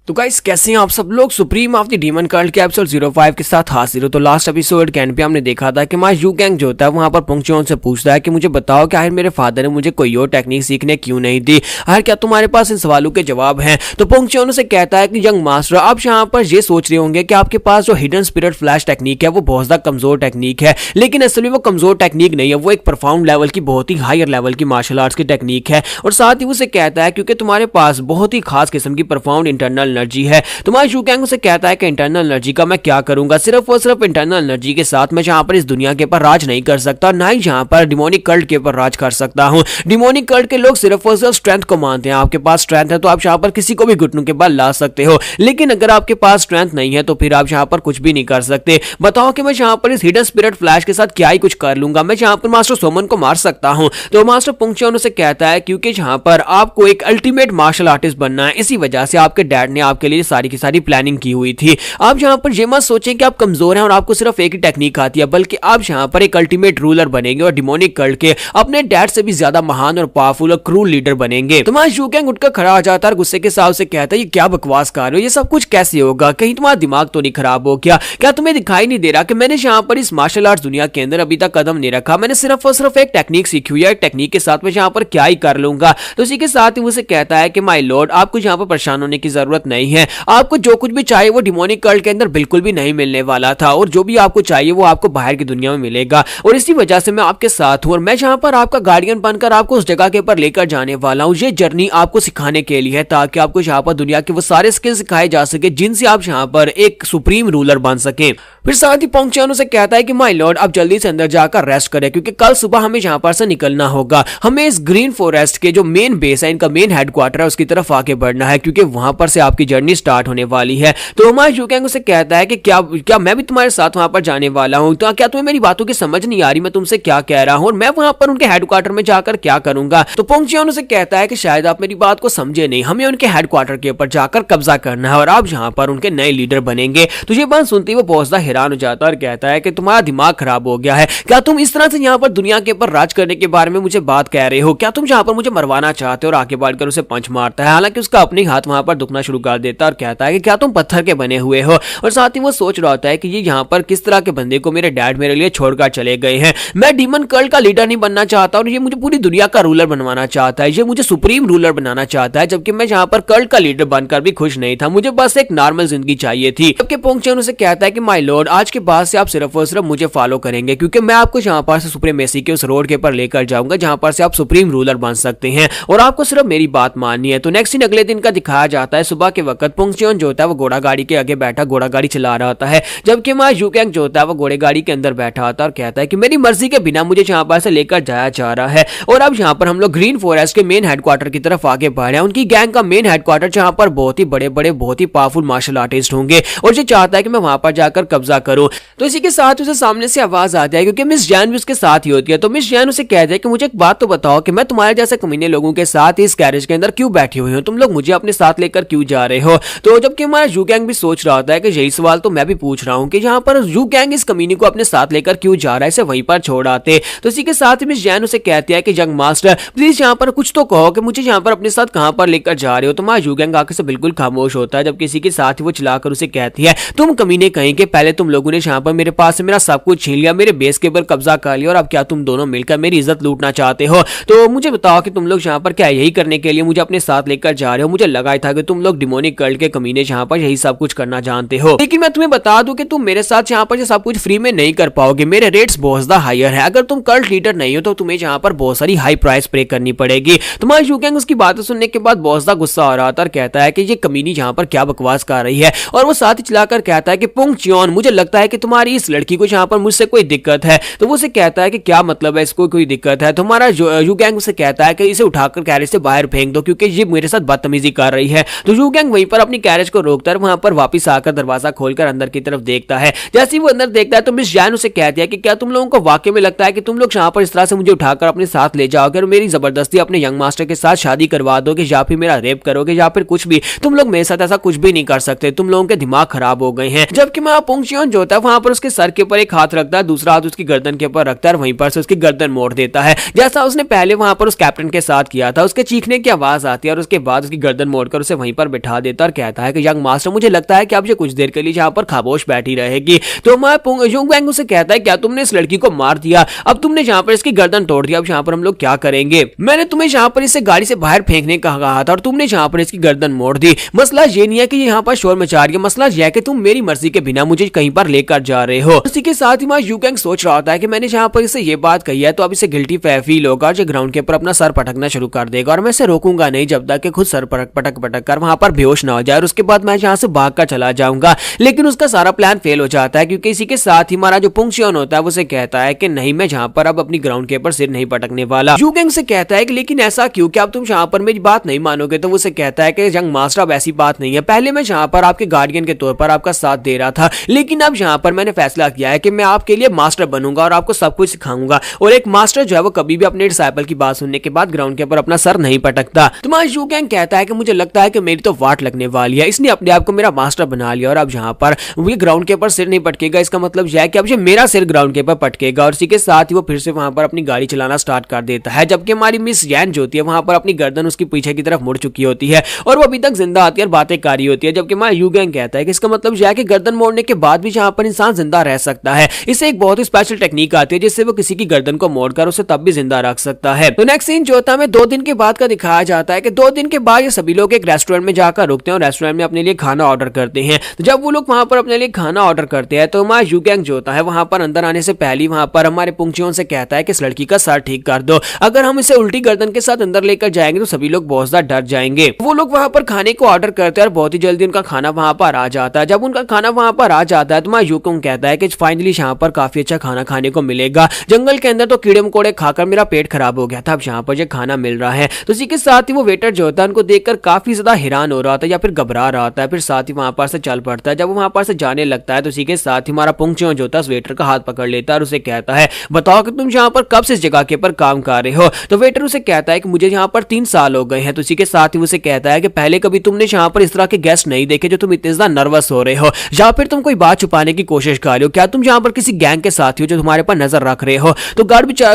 तो गाइस कैसे हैं आप सब लोग। Supreme of the demon cult के एपिसोड 05 के साथ हाजिर हो। तो लास्ट एपिसोड के एंड पे हमने देखा था कि माय यू गैंग जो होता है वहां पर पुंगचोन से पूछता है कि मुझे बताओ कि आखिर मेरे फादर ने मुझे कोई और टेक्निक सीखने क्यों नहीं दी, आखिर क्या तुम्हारे पास इन सवालों के जवाब हैं। तो पुंगचोन से कहता है कि यंग मास्टर आप यहाँ पर ये सोच रहे होंगे कि आपके पास जो हिडन स्पिरिट फ्लैश टेक्निक है वो बहुत ज्यादा कमजोर टेक्निक है, लेकिन असली वो कमजोर टेक्निक नहीं है, वो एक प्रोफाउंड लेवल की बहुत ही हायर लेवल की मार्शल आर्ट्स की टेक्निक है। और साथ ही उसे कहता है क्योंकि तुम्हारे पास बहुत ही खास किस्म की प्रोफाउंड इंटरनल एनर्जी है। तुम्हारे यू गैंग उसे कहता है कि इंटरनल एनर्जी का मैं क्या करूंगा, सिर्फ और सिर्फ इंटरनल एनर्जी के साथ मैं जहां पर इस दुनिया के ऊपर राज नहीं कर सकता, ना ही जहां पर डिमोनिक कल्ट के ऊपर राज कर सकता हूं। डिमोनिक कल्ट के लोग सिर्फ और सिर्फ स्ट्रेंथ को मानते हैं। आपके पास स्ट्रेंथ है तो आप यहां पर किसी को भी घुटनों के बल ला सकते हो, लेकिन अगर आपके पास स्ट्रेंथ नहीं है तो फिर आप यहां पर कुछ भी नहीं कर सकते। बताओ कि मैं यहां पर इस हिडन स्पिरिट फ्लैश के साथ क्या ही कुछ कर लूंगा, मैं यहां पर मास्टर सोमन को मार सकता हूं। तो मास्टर पुंगचोन उसे कहता है क्योंकि यहां पर आपको एक अल्टीमेट मार्शल आर्टिस्ट बनना है, इसी वजह से आपके डैड ने आपके लिए सारी की सारी प्लानिंग की हुई थी। आप यहां पर ये मत सोचें कि आप कमजोर हैं और आपको सिर्फ एक ही टेक्निक आती है, बल्कि आप यहां पर एक अल्टीमेट रूलर बनेंगे और डिमोनिक कल्ट के अपने डैड से भी ज्यादा महान और पावरफुल और क्रूर लीडर बनेंगे। तुम्हारा यू गैंग उठकर खड़ा हो जाता है, गुस्से के साथ से कहता है ये क्या बकवास कर रहे हो, ये सब कुछ कैसे होगा, कहीं तुम्हारा दिमाग तो नहीं खराब हो क्या तुम्हें दिखाई नहीं दे रहा कि मैंने यहां पर इस मार्शल आर्ट्स दुनिया के अंदर अभी तक कदम नहीं रखा, मैंने सिर्फ और सिर्फ एक टेक्निक सीखी हुई है, टेक्निक के साथ मैं यहां पर क्या ही कर लूंगा। तो इसी के साथ ही उसे कहता है कि माय लॉर्ड आपको यहां पर परेशान होने की जरूरत नहीं है, आपको जो कुछ भी चाहिए वो डिमोनिक कल्ट के अंदर बिल्कुल भी नहीं मिलने वाला था, और जो भी आपको चाहिए वो आपको बाहर की दुनिया में मिलेगा, और इसी वजह से मैं आपके साथ हूं और मैं यहां पर आपका गार्डियन बनकर आपको उस जगह के ऊपर लेकर जाने वाला हूं। ये जर्नी आपको सिखाने के लिए है ताकि आपको यहां पर दुनिया के वो सारे स्किल सिखाए जा सके जिनसे आप यहां पर एक सुप्रीम रूलर बन सके। फिर साथ ही पुंगचोन उसे कहता है कि माय लॉर्ड आप जल्दी से अंदर जाकर रेस्ट करें क्योंकि कल सुबह हमें यहां पर से निकलना होगा, हमें इस ग्रीन फॉरेस्ट के जो मेन बेस है, इनका मेन हेडक्वार्टर है, उसकी तरफ आगे बढ़ना है क्योंकि वहां पर से आपकी जर्नी स्टार्ट होने वाली है। तो हमारा यू गैंग उसे कहता है कि क्या मैं भी तुम्हारे साथ वहां पर जाने वाला हूं, तो क्या तुम्हें मेरी बातों की समझ नहीं आ रही, मैं तुमसे क्या कह रहा हूं और मैं वहां पर उनके हेडक्वार्टर में जाकर क्या करूंगा। तो पुंगचोन उसे कहता है कि शायद आप मेरी बात को समझे नहीं, हमें उनके हेडक्वार्टर के ऊपर जाकर कब्जा करना है और आप यहां पर उनके नए लीडर बनेंगे। तो ये बात सुनते ही वो बहुत ज्यादा हैरान हो जाता है और कहता है कि तुम्हारा दिमाग खराब हो गया है, क्या तुम इस तरह से यहाँ पर दुनिया के ऊपर राज करने के बारे में मुझे बात कह रहे हो, क्या तुम यहाँ पर मुझे मरवाना चाहते हो। और आगे बढ़कर उसे पंच मारता है, हालांकि उसका अपने हाथ वहां पर दुखना शुरू कर देता है और कहता है कि क्या तुम पत्थर के बने हुए हो। और साथ ही वो सोच रहा होता है कि ये यहाँ पर किस तरह के बंदे को मेरे डैड मेरे लिए छोड़कर चले गए हैं, मैं डीमन कल्ट का लीडर नहीं बनना चाहता और ये मुझे पूरी दुनिया का रूलर बनवाना चाहता है, ये मुझे सुप्रीम रूलर बनाना चाहता है, जबकि मैं यहाँ पर कल्ट का लीडर बनकर भी खुश नहीं था, मुझे बस एक नॉर्मल जिंदगी चाहिए थी। जबकि पुंगचोन उसे कहता है कि माय लॉर्ड आज के बाद से आप सिर्फ और सिर्फ मुझे फॉलो करेंगे क्योंकि मैं आपको यहाँ पर से सुप्रीमेसी के उस रोड के ऊपर लेकर जाऊंगा जहां पर से आप सुप्रीम रूलर बन सकते हैं और आपको सिर्फ मेरी बात माननी है। तो नेक्स्ट दिन अगले दिन का दिखाया जाता है, सुबह के वक्त पुंगचोन जो होता है वो घोड़ा गाड़ी के आगे बैठा घोड़ा गाड़ी चला रहा होता है, जबकि हमारा यू गैंग जो होता है वो घोड़े गाड़ी के अंदर बैठा होता है और कहता है कि मेरी मर्जी के बिना मुझे यहाँ पर से लेकर जाया जा रहा है और अब यहाँ पर हम लोग ग्रीन फॉरेस्ट के मेन हेडक्वार्टर की तरफ आगे बढ़ रहे हैं। उनकी गैंग का मेन हेडक्वार्टर जहाँ पर बहुत ही बड़े बड़े बहुत ही पावरफुल मार्शल आर्टिस्ट होंगे और ये चाहता है कि मैं वहां पर जाकर कब्जा करूं। तो इसी के साथ उसे सामने से आवाज आती है क्योंकि मिस जैन भी उसके साथ ही होती है। तो मिस जैन उसे कहते हैं कि मुझे एक बात तो बताओ कि मैं तुम्हारे जैसे कमीने लोगों के साथ इस गैरेज के अंदर क्यों बैठी हुई हूं, तुम लोग मुझे अपने साथ लेकर क्यों जा रहे हो। तो जबकि हमारा यू गैंग भी सोच रहा होता है कि यही सवाल तो मैं भी पूछ रहा हूं कि यहाँ पर यू गैंग इस कमीने को अपने साथ लेकर क्यों जा रहा है, इसे वहीं पर छोड़ आते। तो इसी के साथ ही मिस जैन उसे कहती है कि यंग मास्टर प्लीज यहाँ पर कुछ तो कहो कि मुझे यहाँ पर अपने साथ कहां पर लेकर जा रहे हो। तो हमारा यू गैंग आके से बिल्कुल खामोश होता है, जबकि इसी के साथ ही वो चिल्लाकर उसे कहती है तुम कमीने कहीं के पहले तुम लोगों ने यहाँ पर मेरे पास से मेरा सब कुछ छीन लिया, मेरे बेस के ऊपर कब्जा कर लिया और अब क्या तुम दोनों मिलकर मेरी इज्जत लूटना चाहते हो। तो मुझे बताओ कि तुम लोग यहाँ पर क्या यही करने के लिए मुझे अपने साथ लेकर जा रहे हो। मुझे लगा था कि तुम लोग डिमोनिक कल्ट के कमीने यहाँ पर यही सब कुछ करना जानते हो, लेकिन मैं तुम्हें बता दूं कि तुम मेरे साथ यहाँ पर सब कुछ फ्री में नहीं कर पाओगे, मेरे रेट्स बहुत ज्यादा हायर है, अगर तुम कल्ट लीडर नहीं हो तो तुम्हें यहाँ पर बहुत सारी हाई प्राइस पे करनी पड़ेगी। तुम्हारा यू गैंग उसकी बातें सुनने के बाद बहुत ज्यादा गुस्सा आ रहा था और कहता है कि ये कमीनी यहाँ पर क्या बकवास कर रही है, और वो साथ ही चलाकर कहता है कि पुंगचोन मुझे लगता है कि तुम्हारी इस लड़की को यहाँ पर मुझसे कोई दिक्कत है। तो वो उसे कहता है कि क्या मतलब है इसको कोई दिक्कत है। तुम्हारा यू गैंग उसे कहता है कि इसे उठाकर कैरेज से बाहर फेंक दो क्योंकि ये मेरे साथ बदतमीजी कर रही है। तो यू गैंग वहीं पर अपनी कैरेज को रोकता है, वहां पर वापस आकर दरवाजा खोलकर अंदर की तरफ देखता है। जैसे ही वो अंदर देखता है तो मिस जैन उसे कहती है कि क्या तुम लोगों को वाकई में लगता है कि तुम लोग यहाँ पर इस तरह से मुझे उठाकर अपने साथ ले जाओगे और मेरी जबरदस्ती अपने यंग मास्टर के साथ शादी करवा दोगे या फिर मेरा रेप करोगे या फिर कुछ भी, तुम लोग मेरे साथ ऐसा कुछ भी नहीं कर सकते, तुम लोगों के दिमाग खराब हो गए हैं। जबकि मैं पुंगचोन जो होता है वहां पर उसके सर के ऊपर एक हाथ रखता है, दूसरा हाथ उसकी गर्दन के ऊपर रखता है, वहीं पर से उसकी गर्दन मोड़ देता है जैसा उसने पहले वहां पर उस कैप्टन के साथ किया था। उसके चीखने की आवाज आती है और उसके बाद उसकी गर्दन मोड़कर उसे वहीं पर बिठा बढ़ा देता है और कहता है कि यंग मास्टर मुझे लगता है कि आप ये कुछ देर के लिए यहाँ पर खामोश बैठी रहेगी। तो मैं यूंग वैंग उसे कहता है क्या तुमने इस लड़की को मार दिया, अब तुमने यहाँ पर इसकी गर्दन तोड़ दिया, अब यहाँ पर हम लोग क्या करेंगे, मैंने तुम्हें यहाँ पर इसे गाड़ी से बाहर फेंकने का कहा था और तुमने यहाँ पर इसकी गर्दन मोड़ दी। मसला ये नहीं है कि यहाँ पर शोर मचा रही है, मसला यह है कि तुम मेरी मर्जी के बिना मुझे कहीं पर लेकर जा रहे हो। उसी के साथ ही यू गैंग सोच रहा होता है कि मैंने यहाँ पर इसे ये बात कही है तो अब इसे गिल्टी फील होगा और जो ग्राउंड के ऊपर अपना सर पटकना शुरू कर देगा और मैं इसे रोकूंगा नहीं जब तक कि खुद सर पटक कर वहां पर बेहोश ना हो जाए और उसके बाद मैं यहाँ से भाग कर चला जाऊंगा। लेकिन उसका सारा प्लान फेल हो जाता है क्योंकि इसी के साथ ही हमारा जो पुंगचियोन होता है वो उसे कहता है कि नहीं मैं यहाँ पर अब अपनी ग्राउंड के ऊपर सिर नहीं पटकने वाला। यू गैंग से कहता है कि लेकिन ऐसा क्यों, क्या अब तुम यहाँ पर मेरी बात नहीं मानोगे? तो वो उसे कहता है कि यंग मास्टर अब ऐसी बात नहीं है, पहले मैं यहाँ पर आपके गार्डियन के तौर पर आपका साथ दे रहा था लेकिन अब यहाँ पर मैंने फैसला किया है कि मैं आपके लिए मास्टर बनूंगा और आपको सब कुछ सिखाऊंगा और एक मास्टर जो है वो कभी भी अपने डिसाइपल की बात सुनने के बाद ग्राउंड के ऊपर अपना सर नहीं पटकता। तो यू गैंग कहता है कि मुझे लगता है कि मेरी तो वाट लगने वाली है, इसने अपने आप को मेरा मास्टर बना लिया और अब यहाँ पर वो ग्राउंड के ऊपर सिर नहीं पटकेगा, इसका मतलब यह है कि अब ये मेरा सिर ग्राउंड के ऊपर पटकेगा और इसी के साथ ही वो फिर से वहां पर अपनी गाड़ी चलाना स्टार्ट कर देता है। जबकि हमारी मिस यैन जो होती है वहां पर अपनी गर्दन उसकी पीछे की तरफ मुड़ चुकी होती है और वो अभी तक जिंदा आती है और बातें कर रही होती है। जबकि हमारा यू गैंग कहता है कि इसका मतलब यह है कि गर्दन मोड़ने के बाद भी यहाँ पर इंसान जिंदा रह सकता है। इसे एक बहुत ही स्पेशल टेक्निक आती है जिससे वो किसी की गर्दन को मोड़कर उसे तब भी जिंदा रख सकता है। तो नेक्स्ट सीन जो होता है 2 दिन के बाद का दिखाया जाता है कि 2 दिन के बाद ये सभी लोग एक रेस्टोरेंट में जाकर रुकते हैं और रेस्टोरेंट में अपने लिए खाना ऑर्डर करते हैं। तो जब वो लोग वहां पर अपने लिए खाना ऑर्डर करते हैं तो हमारा यू गैंग जो होता है वहां पर अंदर आने से पहले वहां पर हमारे पुंगचियोन से कहता है कि इस लड़की का सर ठीक कर दो, अगर हम इसे उल्टी गर्दन के साथ अंदर लेकर जाएंगे तो सभी लोग बहुत ज्यादा डर जाएंगे। वो लोग वहां पर खाने को ऑर्डर करते हैं और बहुत ही जल्दी उनका खाना वहां पर आ जाता है। जब उनका खाना वहां पर आ जाता है तो हमारा यू गैंग कहता है कि फाइनली यहाँ पर काफी अच्छा खाना खाने को मिलेगा, जंगल के अंदर तो कीड़े मकोड़े खाकर मेरा पेट खराब हो गया था, अब यहाँ पर जो खाना मिल रहा है। तो इसी के साथ ही वो वेटर जो होता है उनको देखकर काफी ज्यादा हैरान हो रहा था या फिर घबरा रहा था, फिर साथ ही वहां पर से चल पड़ता है। जब वो वहां पर से जाने लगता है तो इसी के साथ ही हमारा पुंगचियोन जो होता है उस वेटर का हाथ पकड़ लेता है और उसे कहता है बताओ कि तुम यहाँ पर कब से इस जगह के ऊपर काम कर रहे हो? तो वेटर उसे कहता है कि मुझे यहाँ पर 3 साल हो गए हैं। तो इसी के साथ ही उसे कहता है कि पहले कभी तुमने यहाँ पर इस तरह के गेस्ट नहीं देखे जो तुम इतने ज्यादा नर्वस हो रहे हो या फिर तुम कोई बात छुपाने की कोशिश कर रहे हो, क्या तुम यहाँ पर किसी गैंग के साथी हो जो तुम्हारे पर नजर रख रहे हो? तो गार्ड बेचारा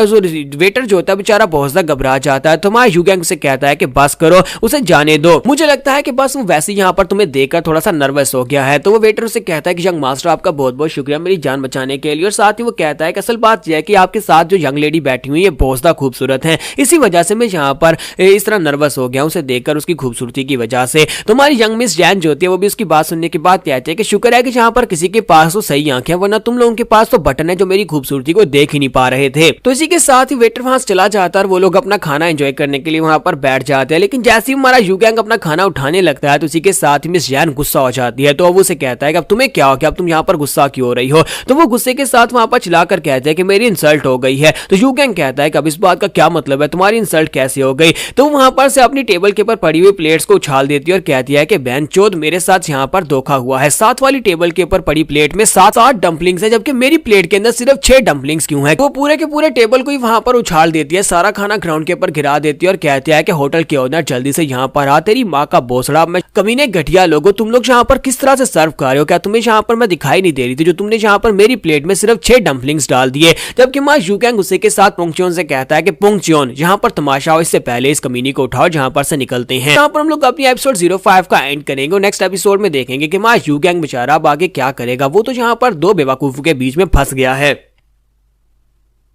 वेटर जो होता है बेचारा बहुत ज्यादा घबरा जाता है। तो हमारा यू गैंग से कहता है कि बस करो, उसे जाने दो, मुझे लगता है कि बस वो वैसे यहाँ पर तुम्हें देखकर थोड़ा सा नर्वस हो गया है। तो वो वेटर उसे कहता है कि यंग मास्टर आपका बहुत बहुत शुक्रिया मेरी जान बचाने के लिए, और साथ ही वो कहता है कि असल बात यह है कि आपके साथ जो यंग लेडी बैठी हुई है बहुत ज्यादा खूबसूरत है, इसी वजह से मैं यहाँ पर इस तरह नर्वस हो गया उसे देखकर उसकी खूबसूरती की वजह से। तो हमारी यंग मिस जैन जो होती है वो भी उसकी बात सुनने के बाद कहती है कि शुक्र है कि यहाँ पर किसी के पास तो सही आंखें, वरना तुम लोगों के पास तो बटन है जो मेरी खूबसूरती को देख ही नहीं पा रहे थे। तो इसी के साथ ही वेटर वहां चला जाता है और वो लोग अपना खाना एंजॉय करने के लिए वहां पर बैठ जाते हैं। लेकिन जैसे ही हमारा यू गैंग अपना खाना उठाने लगता है तो इसी के साथ ही मिस जैन गुस्सा हो जाती है। तो अब उसे कहता है कि अब तुम्हें क्या हो गया, अब तुम यहाँ पर गुस्सा क्यों हो रही हो? तो वो गुस्से के साथ वहां पर चिल्लाकर कहते हैं कि मेरी इंसल्ट हो गई है। तो यू गैंग कहता है कि अब इस बात का क्या मतलब है, तुम्हारी इंसल्ट कैसे हो गई? तो वहां पर से अपनी टेबल के ऊपर पड़ी हुई प्लेट्स को उछाल देती है और कहती है कि बहनचोद मेरे साथ यहाँ पर धोखा हुआ है, साथ वाली टेबल के ऊपर पड़ी प्लेट में 7-8 डम्पलिंग्स है जबकि मेरी प्लेट के अंदर सिर्फ 6 डम्पलिंग्स क्यों है? वो पूरे के पूरे टेबल को ही वहां पर उछाल देती है, सारा खाना ग्राउंड के ऊपर गिरा देती है और कहती है कि होटल के ओनर जल्दी से यहाँ पर आ, तेरी माँ का भोसड़ा, मैं कमीने घटिया लोगों तुम लोग यहाँ पर किस तरह से सर्व कर रहे हो? क्या तुम्हें यहाँ पर मैं दिखाई नहीं दे रही थी जो तुमने यहाँ पर मेरी प्लेट में सिर्फ 6 डम्पलिंग्स डाल दिए? जबकि माँ यू गैंग गुस्से के साथ पुंगचियोन से कहता है कि पुंगचियोन यहाँ पर तमाशा हो, इससे पहले इस कमीनी को उठाओ जहाँ पर से निकलते हैं। यहाँ पर हम लोग अपनी एपिसोड 05 का एंड करेंगे और नेक्स्ट एपिसोड में देखेंगे कि माँ यू गैंग बेचारा अब आगे क्या करेगा। वो तो यहाँ पर 2 बेवकूफों के बीच में फंस गया है।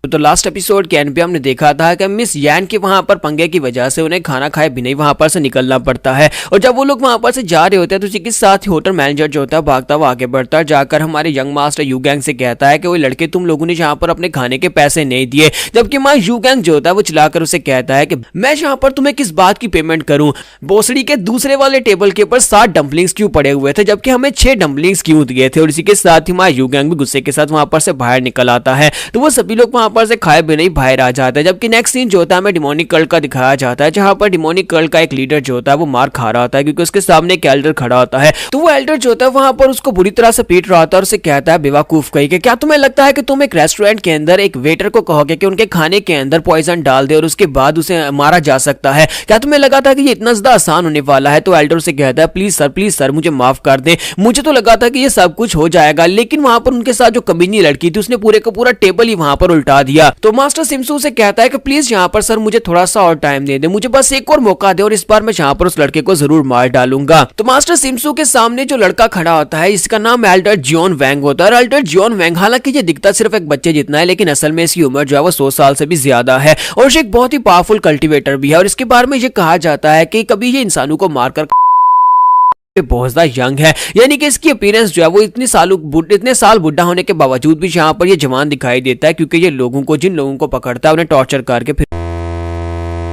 तो लास्ट एपिसोड के एंड पे हमने देखा था कि मिस यैन के वहां पर पंगे की वजह से उन्हें खाना खाए बिना ही वहां पर से निकलना पड़ता है और जब वो लोग वहां पर से जा रहे होते हैं तो उसी के साथ ही होटल मैनेजर जो होता है भागता हुआ आगे बढ़ता है, जाकर हमारे यंग मास्टर यू गैंग से कहता है कि वो लड़के तुम लोगों ने यहाँ पर अपने खाने के पैसे नहीं दिए। जबकि माँ यू गैंग जो होता है वो चिल्लाकर उसे कहता है कि मैं यहाँ पर तुम्हें किस बात की पेमेंट करूं, भोसड़ी के दूसरे वाले टेबल के ऊपर 7 डम्पलिंग्स क्यों पड़े हुए थे जबकि हमें 6 डम्पलिंग्स क्यों दिए थे? और इसी के साथ ही माँ यू गैंग भी गुस्से के साथ वहां पर से बाहर निकल आता है। तो वो सभी लोग वहां पर से खाए बिना ही बाहर आ जाता है। जबकि नेक्स्ट सीन जो होता है हमें डिमोनिक कल्ट का दिखाया जाता है, जहां पर डिमोनिक कल्ट का एक लीडर जो होता है वो मार खा रहा होता है क्योंकि उसके सामने एक एल्डर खड़ा होता है। तो वो एल्डर जो होता है वहां पर उसको बुरी तरह से पीट रहा होता है और उसे कहता है बेवकूफ कहीं के, क्या तुम्हें लगता है कि तुम एक रेस्टोरेंट के अंदर एक वेटर को कहोगे कि उनके खाने के अंदर पॉइजन डाल दे और उसके बाद उसे मारा जा सकता है? क्या तुम्हें लगा था कि ये इतना ज्यादा आसान होने वाला है? तो एल्डर उसे कहता है प्लीज सर मुझे माफ कर दे, मुझे तो लगा था कि ये सब कुछ हो जाएगा, लेकिन वहां पर उनके साथ जो कमीनी लड़की थी उसने पूरे का पूरा टेबल ही वहां पर उल्टा बता दिया। तो मास्टर सिम्सू से कहता है कि प्लीज यहाँ पर सर मुझे थोड़ा सा और टाइम दे दे, मुझे बस एक और मौका दे और इस बार मैं यहाँ पर उस लड़के को जरूर मार डालूंगा। तो मास्टर सिम्सू के सामने जो लड़का खड़ा होता है इसका नाम एल्डर जियोन वैंग होता है। एल्डर जियोन वैंग हालांकि ये दिखता सिर्फ एक बच्चे जितना है, लेकिन असल में इसकी उम्र जो है वो 100 साल से भी ज्यादा है और ये एक बहुत ही पावरफुल कल्टीवेटर भी है। और इसके बारे में ये कहा जाता है कि कभी ये इंसानों को मारकर बहुत ज्यादा यंग है, यानी कि इसकी अपीयरेंस जो है वो इतने साल बुढ़ा होने के बावजूद भी यहाँ पर ये जवान दिखाई देता है, क्योंकि ये जिन लोगों को पकड़ता है उन्हें टॉर्चर करके फिर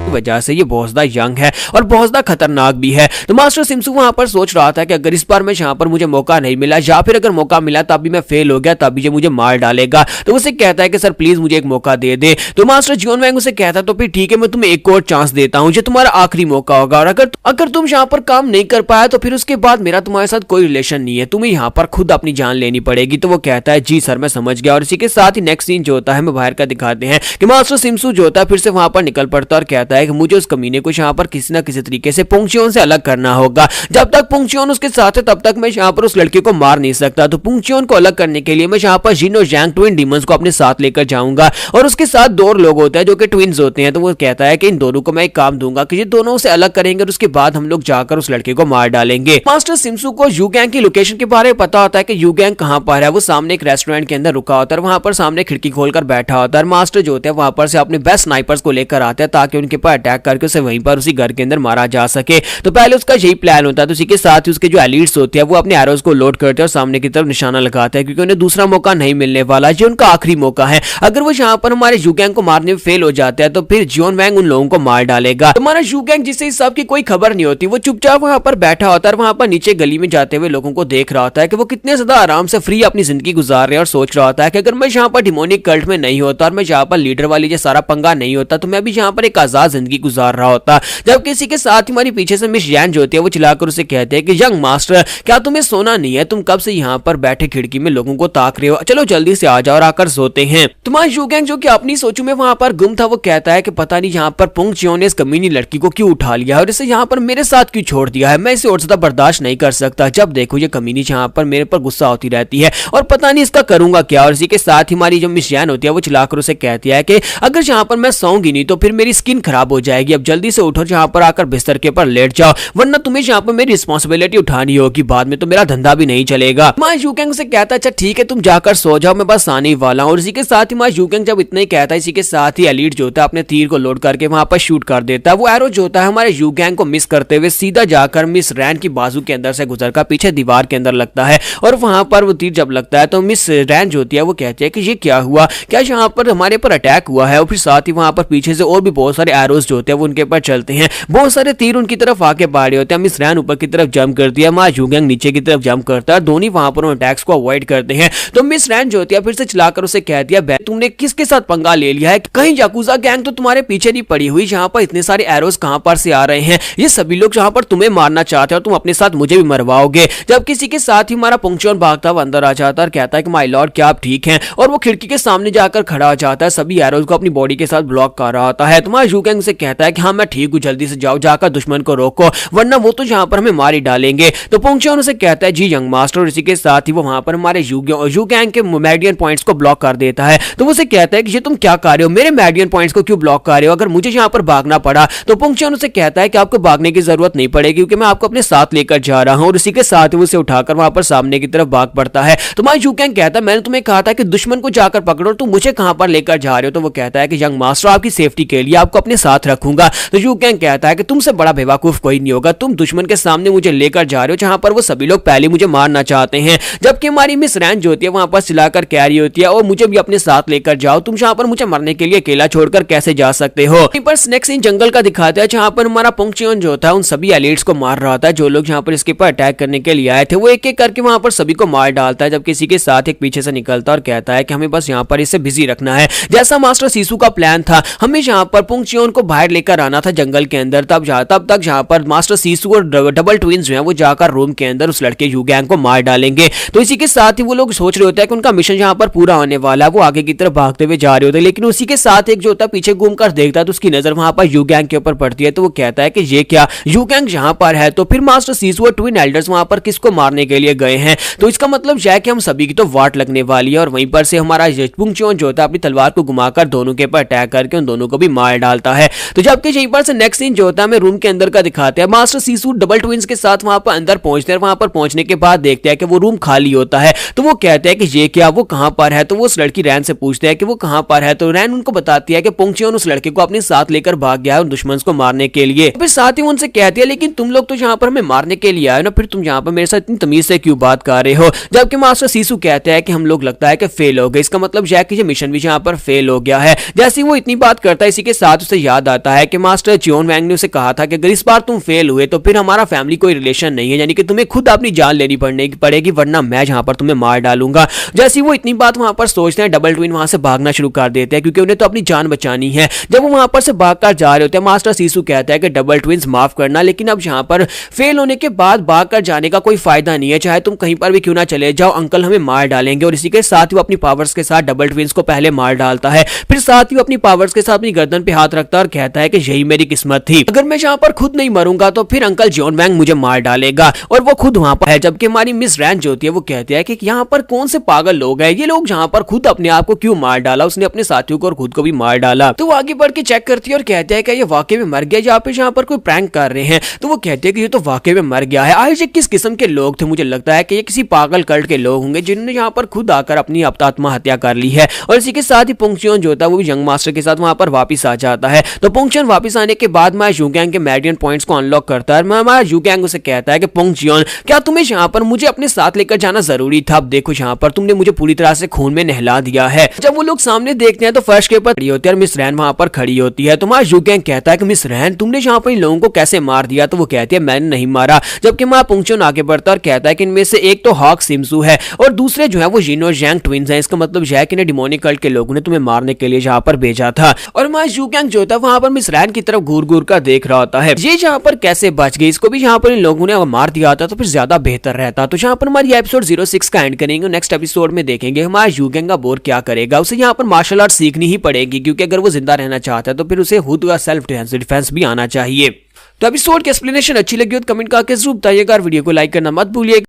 वजह से ये बहुत ज्यादा यंग है और बहुत ज्यादा खतरनाक भी है। तो मास्टर सिम्सू वहां पर सोच रहा था कि अगर इस बार मैं यहाँ पर मुझे मौका नहीं मिला या फिर अगर मौका मिला तब भी मैं फेल हो गया, तब भी ये मुझे मार डालेगा। तो उसे कहता है कि सर प्लीज मुझे एक मौका दे दे। तो मास्टर जियोन वैंग उसे कहता है तो फिर ठीक है, मैं तुम्हें एक और चांस देता हूँ, ये तुम्हारा आखिरी मौका होगा और अगर तुम यहाँ पर काम नहीं कर पाया तो फिर उसके बाद मेरा तुम्हारे साथ कोई रिलेशन नहीं है, तुम्हें यहाँ पर खुद अपनी जान लेनी पड़ेगी। तो वो कहता है जी सर मैं समझ गया। और इसी के साथ ही नेक्स्ट सीन जो होता है हमें बाहर का दिखाते हैं कि मास्टर सिम्सू जो होता है फिर से वहां पर निकल पड़ता है और कहता है कि मुझे उस कमीने को यहाँ पर किसी ना किसी तरीके से पुंगचियोन से अलग करना होगा। जब तक पुंगचियोन उसके साथ है तब तक मैं यहाँ पर उस लड़के को मार नहीं सकता। तो पुंगचियोन को अलग करने के लिए मैं यहाँ पर जिन और जैंग ट्विन डीमंस को अपने साथ लेकर जाऊंगा और उसके साथ दो लोग होते हैं जो कि ट्विन्स होते हैं। तो वो कहता है कि इन दोनों को मैं एक काम दूंगा कि ये दोनों से अलग करेंगे और उसके बाद हम लोग जाकर उस लड़के को मार डालेंगे। मास्टर सिम्सू को यू गैंग की लोकेशन के बारे में पता होता है कि यू गैंग कहां पर है। वो सामने एक रेस्टोरेंट के अंदर रुका होता है, वहां पर सामने खिड़की खोलकर बैठा होता है। मास्टर जो होते हैं वहां पर से अपने बेस्ट स्नाइपर्स को लेकर आते हैं ताकि उनके पर अटैक करके उसे वहीं पर उसी घर के अंदर मारा जा सके। तो पहले उसका यही प्लान होता है। तो उसी के साथ ही उसके जो एलिट्स होते हैं वो अपने एरोज को लोड करते हैं और सामने की तरफ निशाना लगाते हैं, क्योंकि उन्हें दूसरा मौका नहीं मिलने वाला, ये उनका आखिरी मौका है। अगर वो यहाँ पर हमारे यू गैंग को मारने में फेल हो जाते हैं तो फिर जियोन वैंग उन लोगों को मार डालेगा। तो हमारा यू गैंग जिससे इस सब की कोई खबर नहीं होती, वो चुपचाप वहां पर बैठा होता है, वहां पर नीचे गली में जाते हुए लोगों को देख रहा होता है कि वो कितने ज्यादा आराम से फ्री अपनी जिंदगी गुजार रहे हैं और सोच रहा होता है कि अगर मैं यहाँ पर डिमोनिक कल्ट में नहीं होता और मैं यहाँ पर लीडर वाली जो सारा पंगा नहीं होता तो मैं भी यहाँ पर एक आजाद जिंदगी गुजार रहा होता। जब किसी के साथ हमारी पीछे से मिस जैन जो होती है वो चिल्लाकर उसे कहते हैं कि यंग मास्टर क्या तुम्हें सोना नहीं है, तुम कब से यहाँ पर बैठे खिड़की में लोगों को ताक रहे हो, चलो जल्दी से आ जाओ और आकर सोते हैं। तुम्हारा यू गैंग जो कि अपनी सोचों में वहां पर गुम था वो कहता है कि पता नहीं यहाँ पर पुंगचियोन ने इस कमीनी लड़की को क्यों उठा लिया और इसे यहाँ पर मेरे साथ क्यों छोड़ दिया है, मैं इसे और ज्यादा बर्दाश्त नहीं कर सकता। जब देखो ये कमीनी यहाँ पर मेरे पर गुस्सा होती रहती है और पता नहीं इसका करूंगा क्या। और इसी के साथ ही हमारी जो मिस जैन होती है वो चिल्लाकर उसे कहती है कि अगर यहाँ पर मैं सोऊंगी नहीं तो फिर मेरी स्किन खराब हो जाएगी, अब जल्दी से उठो यहाँ पर आकर बिस्तर के ऊपर लेट जाओ, वरना तुम्हें यहाँ पर मेरी रिस्पॉन्सिबिलिटी उठानी होगी, बाद में तो मेरा धंधा भी नहीं चलेगा। मां यूगैंग से कहता है अच्छा ठीक है तुम जाकर सो जाओ, मैं बस आने ही वाला हूं। और इसी के साथ ही मां यूगैंग जब इतना ही कहता है, इसी के साथ ही एलिट जो होता है अपने तीर को लोड करके वहां पर शूट कर देता है। वो एरो जो होता है हमारे यूगैंग को मिस करते हुए सीधा जाकर मिस रैन की बाजू के अंदर से गुजरकर पीछे दीवार के अंदर लगता है और वहां पर वो तीर जब लगता है तो मिस रैन जो होती है वो कहती है कि ये क्या हुआ, क्या यहाँ पर हमारे पर अटैक हुआ है। और फिर साथ ही वहां पर पीछे से और भी बहुत सारे एरोज जो होते हैं वो उनके ऊपर चलते हैं, बहुत सारे तीर उनकी तरफ आके पा रहे होते हैं। मिस रैन ऊपर की तरफ जंप करती है, मां यूगैंग नीचे की तरफ जंप करता है, दोनों वहां पर अटैक्स को अवॉइड करते हैं। तो मिस रैन जो होती है फिर से चलाकर उसे कहती है तुमने किसके साथ पंगा ले लिया है, कहीं याकुजा गैंग तो तुम्हारे पीछे नहीं पड़ी हुई, यहाँ पर इतने सारे एरोज कहां पर से आ रहे हैं, ये सभी लोग जहां पर तुम्हें मारना चाहते हो तुम अपने साथ मुझे भी मरवाओगे। जब किसी के साथ ही हमारा पुंगचियोन भागता हुआ अंदर आ जाता है और कहता है कि माय लॉर्ड क्या आप ठीक हैं, और वो खिड़की के सामने जाकर खड़ा हो जाता है, सभी एरोज को अपनी बॉडी के साथ ब्लॉक कर रहा होता है। तुम्हारा यूगैंग से कहता है कि हाँ मैं ठीक हूँ, जल्दी से जाओ, जाकर दुश्मन को रोको वरना वो तो यहाँ पर हमें मार ही डालेंगे। तो पुंगचियोन उसे कहता है जी यंग मास्टर, और इसी के साथ ही वो वहां पर हमारे यूगैंग के मैडियन पॉइंट्स को ब्लॉक कर देता है। तो वो उसे कहता है कि ये तुम क्या कर रहे हो, मेरे मैडियन पॉइंट्स को क्यों ब्लॉक कर रहे हो, अगर मुझे यहाँ पर भागना पड़ा तो पुंगचियोन उसे कहता है कि आपको भागने की जरूरत नहीं पड़ेगी क्योंकि मैं आपको अपने साथ लेकर जा रहा हूँ। और इसी के साथ ही उसे उठाकर वहां पर सामने की तरफ भाग पड़ता है। तो मैं यूगैंग कहता है मैंने तुम्हें कहा था कि दुश्मन को जाकर पकड़ो, तुम मुझे कहां पर लेकर जा रहे हो। तो वो कहता है कि यंग मास्टर आपकी सेफ्टी के लिए आपको अपने साथ रखूंगा। तो यूगैंग कहता है कि तुमसे बड़ा बेवकूफ कोई नहीं होगा, तुम दुश्मन के सामने मुझे लेकर जा रहे हो जहां पर वो सभी लोग पहले मुझे मारना चाहते हैं, जबकि हमारी मिस रैन जो होती है वहां पर चिल्लाकर कह रही होती है और मुझे भी अपने साथ लेकर जाओ, तुम जहां पर मुझे मरने के लिए अकेला छोड़कर कैसे जा सकते हो। पर नेक्स्ट सीन जंगल का दिखाता है जहां पर हमारा पुंगचियोन जो होता है उन सभी एलिट्स को मार रहा होता है, जो लोग यहाँ पर इसके ऊपर अटैक करने के लिए आए थे वो एक एक करके वहां पर सभी को मार डालता है, जबकि इसी के साथ एक पीछे से निकलता और कहता है कि हमें बस यहाँ पर इसे बिजी रखना है, जैसा मास्टर सीसू का प्लान था, हमें यहाँ पर पुंगचियोन को बाहर लेकर आना था जंगल के अंदर, तब तक जहाँ पर मास्टर सीसू और डबल ट्विंस जो है वो जाकर रूम के अंदर उस लड़के यू गैंग को मार डालेंगे। तो इसी के साथ ही वो लोग सोच रहे होते हैं कि उनका मिशन जहाँ पर पूरा होने वाला है, वो आगे की तरफ भागते हुए जा रहे होते हैं। लेकिन उसी के साथ एक जो होता है पीछे घूमकर देखता है तो उसकी नजर वहां पर यू गैंग के ऊपर पड़ती है। तो वो कहता है कि ये क्या, यू गैंग जहां पर है तो फिर मास्टर सीसू और ट्विन एल्डर्स वहां पर किसको मारने के लिए गए हैं। तो इसका मतलब यह है कि हम सभी की तो वाट लगने वाली है। और वहीं पर से हमारा पुंगचोन जो होता है अपनी तलवार को घुमाकर दोनों के ऊपर अटैक करके उन दोनों को भी मार डालता है। तो जबकि यहीं पर से नेक्स्ट सीन जो होता है हमें रूम के अंदर का दिखाते हैं। मास्टर सीसू डबल ट्विंस के साथ वहां पर अंदर पहुंचते हैं। वहां पर पहुंचने के बाद देखते हैं कि वो रूम खाली होता है। तो वो कहते हैं कि ये क्या, वो कहां पर है। तो वो उस लड़की रैन से पूछते हैं कि वो कहां पर है। तो रैन उनको बताती है कि पुंगचोन उस लड़के को अपने साथ लेकर भाग गया है उन दुश्मन को मारने के लिए। फिर साथ ही उनसे कहती है लेकिन तुम लोग तो यहाँ पर हमें मारने के लिए आए ना, फिर तुम यहाँ पर मेरे साथ इतनी तमीज से क्यों बात कर रहे हो। जबकि मास्टर सीसू कहते हैं कि हम लोग लगता है कि फेल हो गए, इसका मतलब यह है कि ये मिशन भी यहाँ पर फेल हो गया है। जैसे ही वो इतनी बात करता है इसी के साथ उसे याद आता है कि मास्टर चियोन वैंग ने उसे कहा था कि अगर इस बार तुम फेल हुए तो फिर हमारा फैमिली कोई रिलेशन नहीं है, यानी कि तुम्हें खुद अपनी जान लेनी पड़ेगी वरना मैं यहाँ पर तुम्हें मार डालूंगा। जैसे ही वो इतनी बात वहां पर सोचते हैं डबल ट्विन वहां से भागना शुरू कर देते हैं क्योंकि उन्हें तो अपनी जान बचानी है। जब वो वहां पर से भागकर जा रहे होते हैं मास्टर सीसू कहता है कि डबल ट्विन्स माफ करना, लेकिन अब यहाँ पर फेल होने के बाद भागकर जाने का कोई फायदा नहीं है, चाहे तुम कहीं पर भी क्यों ना चले जाओ, अंकल हमें मार डालेंगे। और इसी के साथ ही वो अपनी पावर्स के साथ डबल ट्विन्स को पहले मार डालता है। फिर साथ ही वो अपनी पावर्स के साथ अपनी गर्दन पे हाथ रखता है और कहता है कि यही मेरी किस्मत थी, अगर मैं यहाँ पर खुद नहीं मरूंगा तो फिर अंकल जॉन वैंग मुझे मार डालेगा। और वो खुद वहां पर है। जबकि हमारी मिस रैन जो होती है वो कहती है कि यहाँ पर कौन से पागल लोग हैं, ये लोग यहाँ पर खुद अपने आप को क्यों मार डाला, उसने अपने साथियों को और खुद को भी मार डाला। तो वो आगे बढ़ के चेक करती है और कहते हैं कि ये वाकई में मर गया या फिर यहाँ पर कोई प्रैंक कर रहे हैं। तो वो कहते हैं कि ये तो वाकई में मर गया है। आज ये किस किस्म के लोग थे, मुझे लगता है कि ये किसी पागल कल्ट के लोग होंगे जिन्होंने यहाँ पर खुद आकर अपनी आत्महत्या कर ली है। और इसी के साथ ही पुंगचोन जो होता है वो भी यंग मास्टर के साथ वहां पर वापस आ जाता है। तो पुंगचोन वापस आने के बाद मैं यू गैंग के मेरिडियन पॉइंट्स को अनलॉक करता है। हमारा यू गैंग उसे कहता है कि पुंगचोन क्या तुम्हें यहाँ पर मुझे अपने साथ लेकर जाना जरूरी था, अब देखो यहाँ पर तुमने मुझे पूरी तरह से खून में नहला दिया है। जब वो लोग सामने देखते हैं तो फर्श के ऊपर खड़ी होती है और मिस रैन वहां पर खड़ी होती है। तो हमारा यू गैंग कहता है कि मिस रैन तुमने यहाँ पर इन लोगों को कैसे मार दिया। तो वो कहती है मैंने नहीं मारा। जबकि हमारा पुंगचोन आगे बढ़ता है और कहता है कि इनमें से एक तो हॉक सिमसू है और दूसरे जो है वो जिन और जैंग ट्विंस हैं। इसका मतलब यह है कि डिमोनिक कल्ट के लोगों ने तुम्हें मारने के लिए यहाँ पर भेजा था। और हमारा यू गैंग जो होता है वहां पर मिस रैन की तरफ घूर घूर कर देख रहा होता है, ये यहाँ पर कैसे बच गई, इसको भी यहाँ पर इन लोगों ने मार दिया होता तो फिर ज्यादा बेहतर रहता। तो यहाँ पर हमारी एपिसोड 06 का एंड करेंगे। नेक्स्ट एपिसोड में देखेंगे हमारा यू गैंग का बोर क्या करेगा। उसे यहाँ पर मार्शल आर्ट सीखनी ही पड़ेगी क्योंकि अगर वो जिंदा रहना चाहता है तो फिर उसे खुद का सेल्फ डिफेंस भी आना चाहिए। तो एपिसोड की एक्सप्लेनेशन अच्छी लगी हो तो कमेंट करके जरूर बताइएगा। वीडियो को लाइक करना मत भूलिएगा।